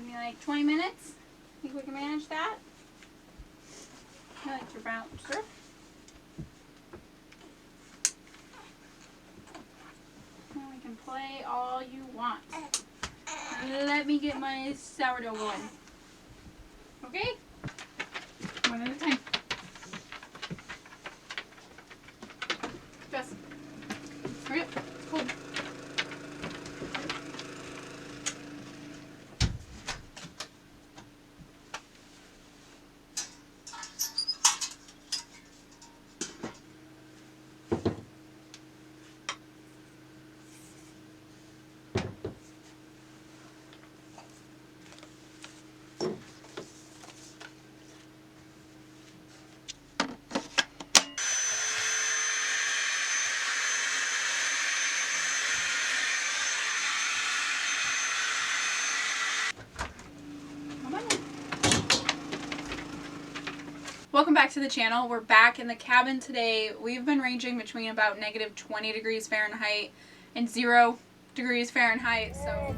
Maybe like 20 minutes. Think we can manage that? I like your bouncer. And we can play all you want. Let me get my sourdough going. Okay? One at a time. Jess. Hurry up. It's cold. Welcome back to the channel. We're back in the cabin today. We've been ranging between about negative 20 degrees Fahrenheit and 0 degrees Fahrenheit, so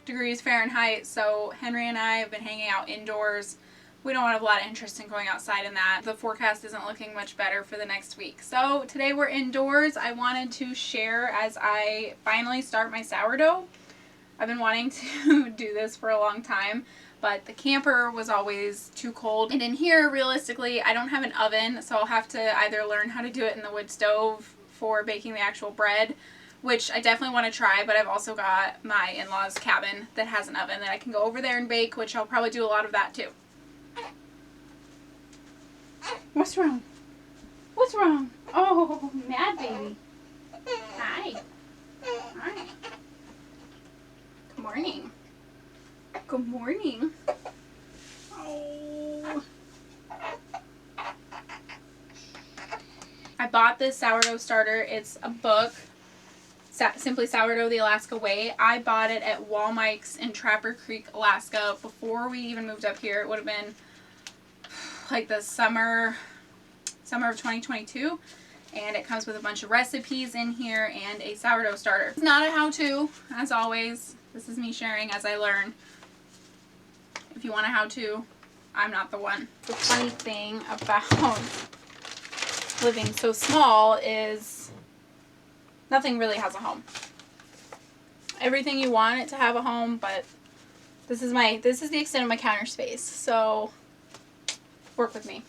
degrees Fahrenheit, so Henry and I have been hanging out indoors. We don't have a lot of interest in going outside in that. The forecast isn't looking much better for the next week. So today we're indoors. I wanted to share as I finally start my sourdough. I've been wanting to do this for a long time, but the camper was always too cold. And in here, realistically, I don't have an oven, so I'll have to either learn how to do it in the wood stove for baking the actual bread, which I definitely want to try, but I've also got my in-laws' cabin that has an oven that I can go over there and bake, which I'll probably do a lot of that too. What's wrong? What's wrong? Oh, mad baby. Hi. Hi. Good morning. Good morning. Oh. I bought this sourdough starter. It's a book. Simply Sourdough the Alaska Way. I bought it at Walmike's in Trapper Creek, Alaska before we even moved up here. It would have been like the summer of 2022, and it comes with a bunch of recipes in here and a sourdough starter. It's not a how-to, as always. This is me sharing as I learn. If you want a how-to, I'm not the one. The funny thing about living so small is nothing really has a home. Everything you want it to have a home, but this is the extent of my counter space, so work with me.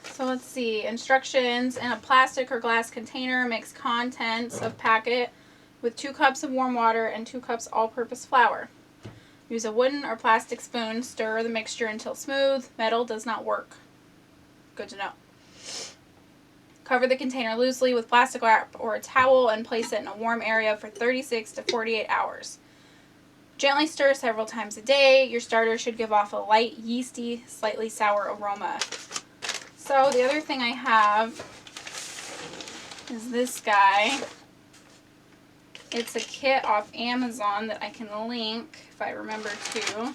So let's see, instructions: in a plastic or glass container, mix contents of packet with 2 cups of warm water and 2 cups all-purpose flour. Use a wooden or plastic spoon, stir the mixture until smooth. Metal does not work. Good to know. Cover the container loosely with plastic wrap or a towel and place it in a warm area for 36 to 48 hours. Gently stir several times a day. Your starter should give off a light, yeasty, slightly sour aroma. So the other thing I have is this guy. It's a kit off Amazon that I can link, if I remember to,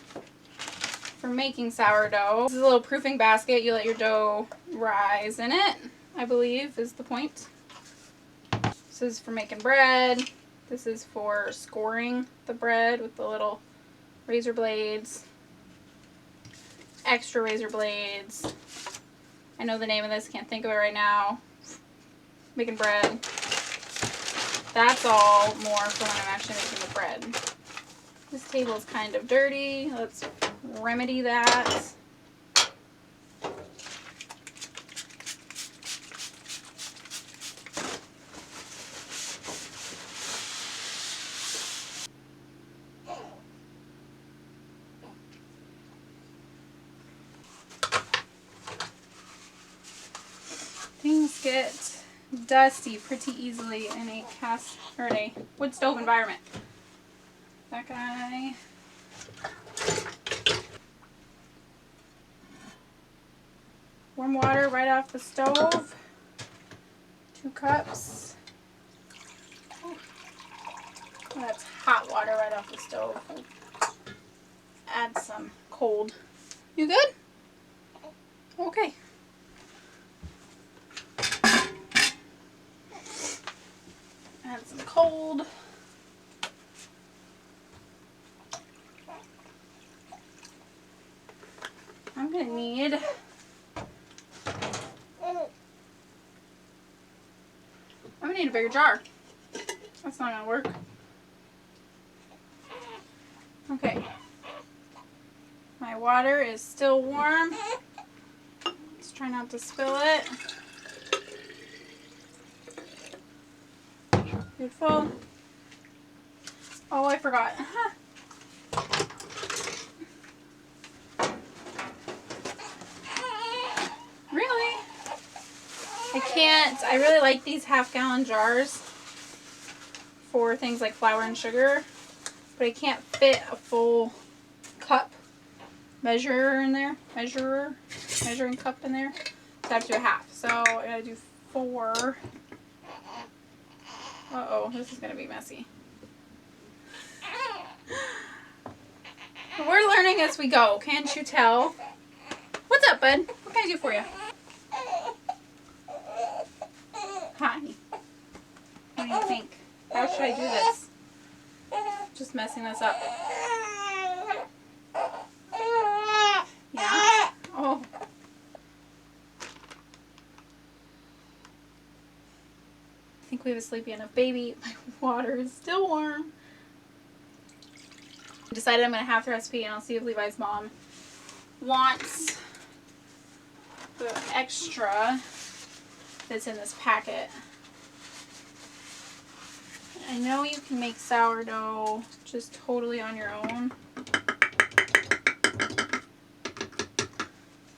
for making sourdough. This is a little proofing basket. You let your dough rise in it, I believe is the point. This is for making bread. This is for scoring the bread with the little razor blades. Extra razor blades. I know the name of this, can't think of it right now. Making bread. That's all more for when I'm actually making the bread. This table is kind of dirty. Let's remedy that. Things get dusty pretty easily in a a wood stove environment. That guy. Warm water right off the stove. 2 cups. Oh, that's hot water right off the stove. add some cold. You good? Okay. Add some cold. I'm gonna need a bigger jar. That's not gonna work. Okay. My water is still warm. Let's try not to spill it. Beautiful. Oh, I forgot. Really? I really like these half-gallon jars for things like flour and sugar, but I can't fit a full cup measuring cup in there. So I have to do a half. So I gotta do 4. Uh-oh, this is gonna be messy. We're learning as we go, can't you tell? What's up, bud? What can I do for you? Honey, what do you think? How should I do this? Just messing this up. Yeah? Oh. I think we have a sleepy enough baby. My water is still warm. I decided I'm going to have the recipe, and I'll see if Levi's mom wants the extra that's in this packet. I know you can make sourdough just totally on your own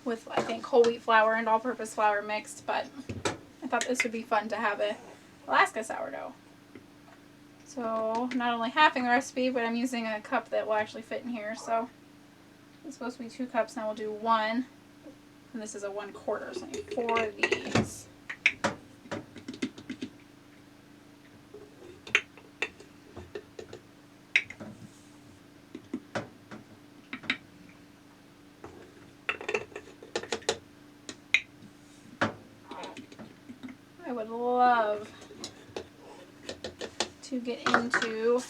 with, I think, whole wheat flour and all-purpose flour mixed, but I thought this would be fun to have a Alaska sourdough. So not only halving the recipe, but I'm using a cup that will actually fit in here. So it's supposed to be 2 cups, and we'll do 1. And this is a 1/4, so I need 4 of these. I would love to get into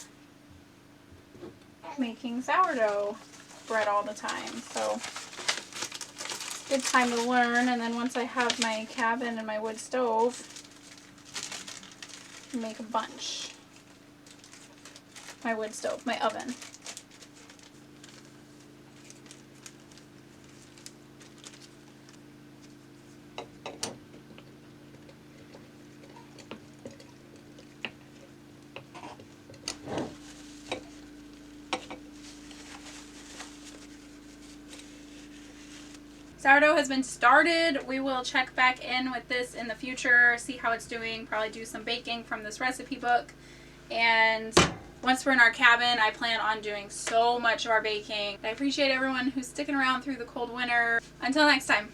making sourdough bread all the time, so good time to learn. And then once I have my cabin and my wood stove, make a bunch. My wood stove, my oven. Sourdough has been started. We will check back in with this in the future, see how it's doing, probably do some baking from this recipe book. And once we're in our cabin, I plan on doing so much of our baking. I appreciate everyone who's sticking around through the cold winter. Until next time.